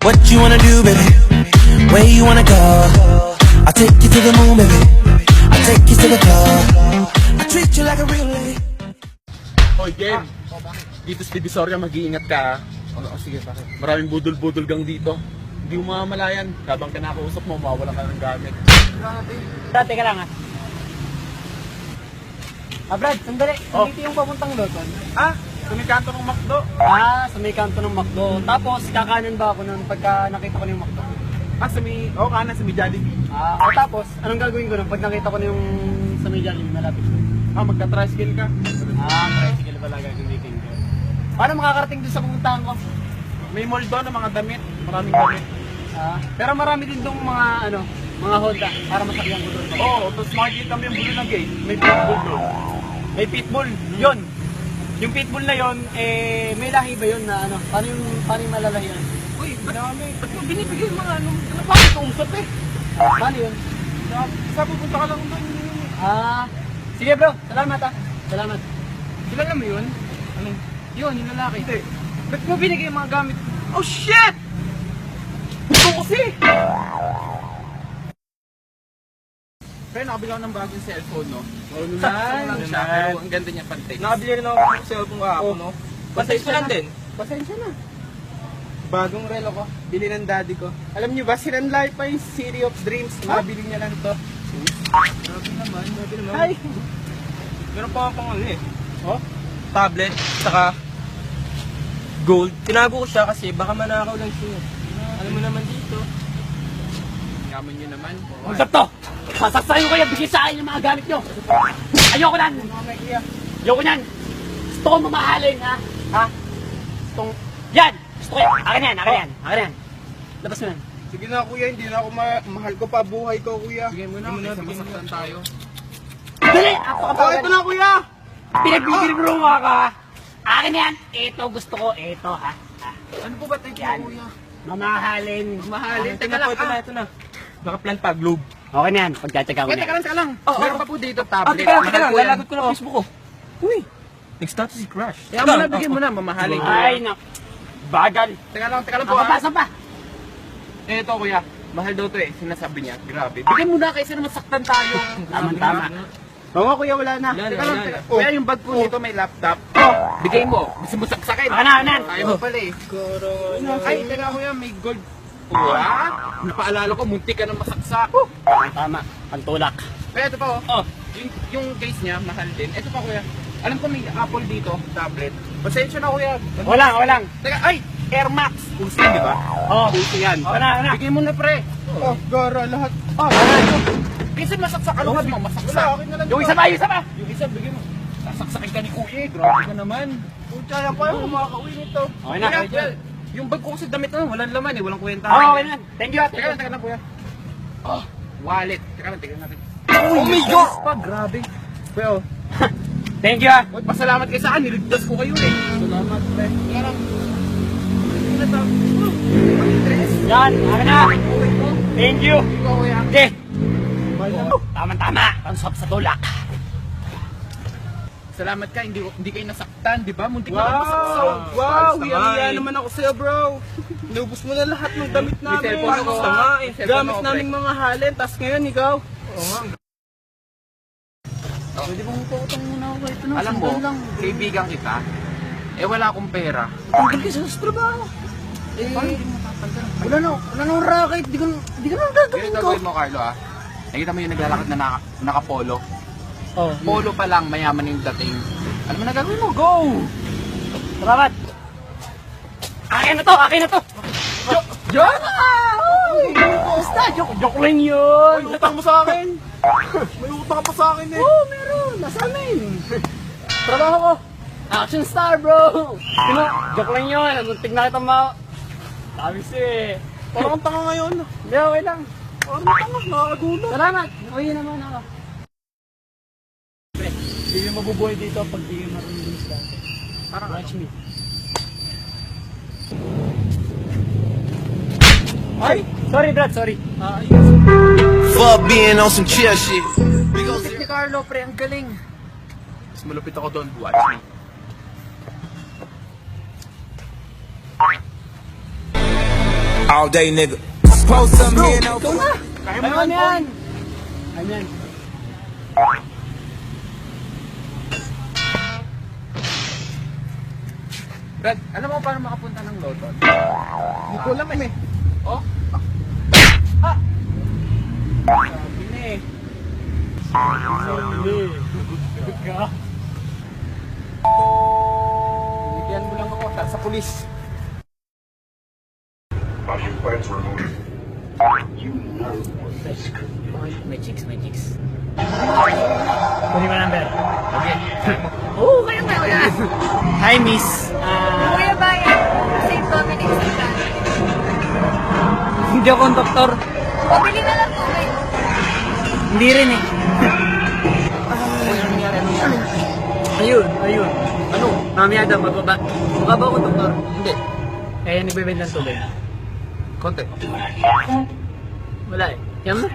What you wanna do, baby? Where you wanna go? I'll take you to the moon, baby. I'll take you to the club. I treat you like a real lady. Hoy, Ken. Dito sa Divisoria, mag-iingat ka. Sige, bakit? Maraming budol-budol gang dito. Hindi mo mamamalayan. Habang kinakausap mo, mawawalan ka ng gamit. Brad, teka lang Brad, sandali. Dito yung papuntang Loton. Sa may kanto ng McDo. Sa may kanto ng McDo. Tapos, kakanan ba ako nun pagka nakita ko na yung McDo? Kanan, sa may Jollibee. Tapos, anong gagawin ko nun pag nakita ko na yung sa may Jollibee malapit ko? Magka-tricycle ka. Tricycle pala gagamitin ko. Paano makakarating doon sa pupuntahan ko? May mall doon ng mga damit. Maraming damit. Pero marami din doon mga mga Honda para masakyan ko doon. Tapos makikita mo yung bulo ng gate. May pitbull doon. May pitbull. Yun. Yung pitbull na yun, may lahi ba yun na Paano yung malalahi yun? Uy, marami. Ba't mo binibigay yung mga bakit kausap Paano yun? Sa pupunta ka lang doon. Sige bro, salamat Salamat. Kilala mo yun? Yun, yung lalaki. Hindi. Ba't mo binigay yung mga gamit? Oh, shit! Ito kasi! Pero nakabigaw ng bagong cellphone, no? Oo naman. Lang siya, pero ang ganda niya pante. Nakabili rin ako ng cellphone kahapon, no? Pasensya lang din. Pasensya na. Bagong relo ko, bili ng daddy ko. Alam niyo ba, sinanlay pa yung City of Dreams. Nabili niya lang to. Grabe naman. Ay! Meron pa akong tablet, saka gold. Tinago ko siya kasi baka manakaw lang siya. Alam mo naman dito. Yaman nyo naman. Usap to! Sasaksayin ko kayo, bigay sa akin yung mga gamit nyo! Ayoko nan! Ayoko nan! Gusto ko mamahalin, ha? Yan! Gusto ko yan! Akin yan! Labas mo yan. Sige na kuya, hindi na ako mahal ko pa buhay ko kuya. Sige muna, kasi masaktan tayo. Dali! Ito na kuya! Pinagbibiro mo ka! Akin yan! Ito gusto ko, ito ha? Ano po ba tayo kuya? Mamahalin! Teka lang, ito na. Naka-plan pa, globe. Okay na yan, pagtsatsaga ko na yan. Teka lang. Meron pa po dito tablet. Teka lang, lalagot ko na Facebook ko. Uy! Nag-status si Crush. Kaya mo na, bigyan mo na, mamahalin ko. Ay, bagal! Teka lang po. Makapasa pa! Ito kuya, mahal daw to sinasabi niya. Grabe. Bigyan mo na kasi naman saktan tayo. Tama. Oo nga kuya, wala na. Teka lang. Kuya, yung bag po nito may laptop. Bigay mo. Gusto mo saksakin. Akin. Ayaw mo pala Ay, teka kuya, may gold. What? Napaalala ko, muntik ka nang masaksak. Tama, pantulak. Kaya ito pa yung case niya, mahal din. Ito pa kuya. Alam ko may Apple dito, tablet. Pasensya na kuya. Walang. Teka, Air Max. Uso yan, di ba? Uso yan. Wala. Bigay mo na pre. Gara, lahat. Minsan masaksak. Ano gusto mo? Masaksak. Wala, akin na lang. Yung isa pa! Yung isa, bigay mo. Sasaksakin ka ni kuya. Grabe ka naman. Pucha, yan pa yung makakauwi nito. Okay na. Kuya, yung bag ko kasi damit na walang laman walang kwenta. Okay na. Thank you. Teka lang kuya. Wallet. Teka lang, tignan natin. Oh my God! Pa, grabe. Kuya, Thank you Uy, pasalamat kayo sa akin. Niligtas ko kayo Salamat, pre. Teka lang. Ano to? Yan, akin na. Thank you. Ikaw, kuya. Okay. Tama. Pansop sa tulak. Salamat ka, hindi kayo nasaktan, di ba? Muntik na kayo masaksak. Wow! Hiya naman ako sa'yo, bro. Inubos mo na lahat ng damit namin. cellphone ako. Sama, May cellphone gamit ako, naming mga halin, tas ngayon ikaw. Pwede bang utang muna ako? Ito na, Alam mo, sandal lang. kaibigan kita, wala akong pera. Tanggal ka sa trabaho. Wala na racket. Di ka na gagawin Ganito ko. gawin mo, Carlo, Nakita mo yung naglalakad na nakapolo? Oh, Polo pa lang, mayaman yung dating. Ano mo na gagawin mo? Go! salamat. Akin na to. Diyan! Basta, joke lang yun. May utang mo sa akin. May utang pa sa akin Oo, meron. Nasa amin. Trabaho ko. Action star, bro. Joke lang yun. Nagunting na kita Sabi Parang ang tanga ngayon. Hindi, okay lang. Parang tanga, nakakagulo. Salamat. Okay naman ako. Hindi yung mabubuhay dito pag di yung marunong dun sa dati. Parang Watch me. Ay! Sorry, Brad. Sorry. Fuck being on some chill shit. Music ni Carlo, pre, ang galing. Mas malupit ako doon, watch me. All day, nigga. Post some here, no. Ikaw na! Kaya mo Ano naman, yan? Ano yan? Brad, alam mo paano makapunta ng Loton? Hindi ko alam eh. Oh? Ah! Sabi na eh. Sagot ka. Bigyan mo lang ako sa pulis. May chicks, may chicks. Kunin ko number. Okay. Oo, kayo na yan. Hi, miss. Kuya Bayan, St. Dominic sa Hindi ako ang doktor. Pabili na lang po kayo. Hindi rin eh. Ayun, ayun. Ano? Mamaya daw, magbaba. Mukha ba ako doktor? Hindi. Kaya nagbebend ng tubig. Konti. Wala eh. Yan mo.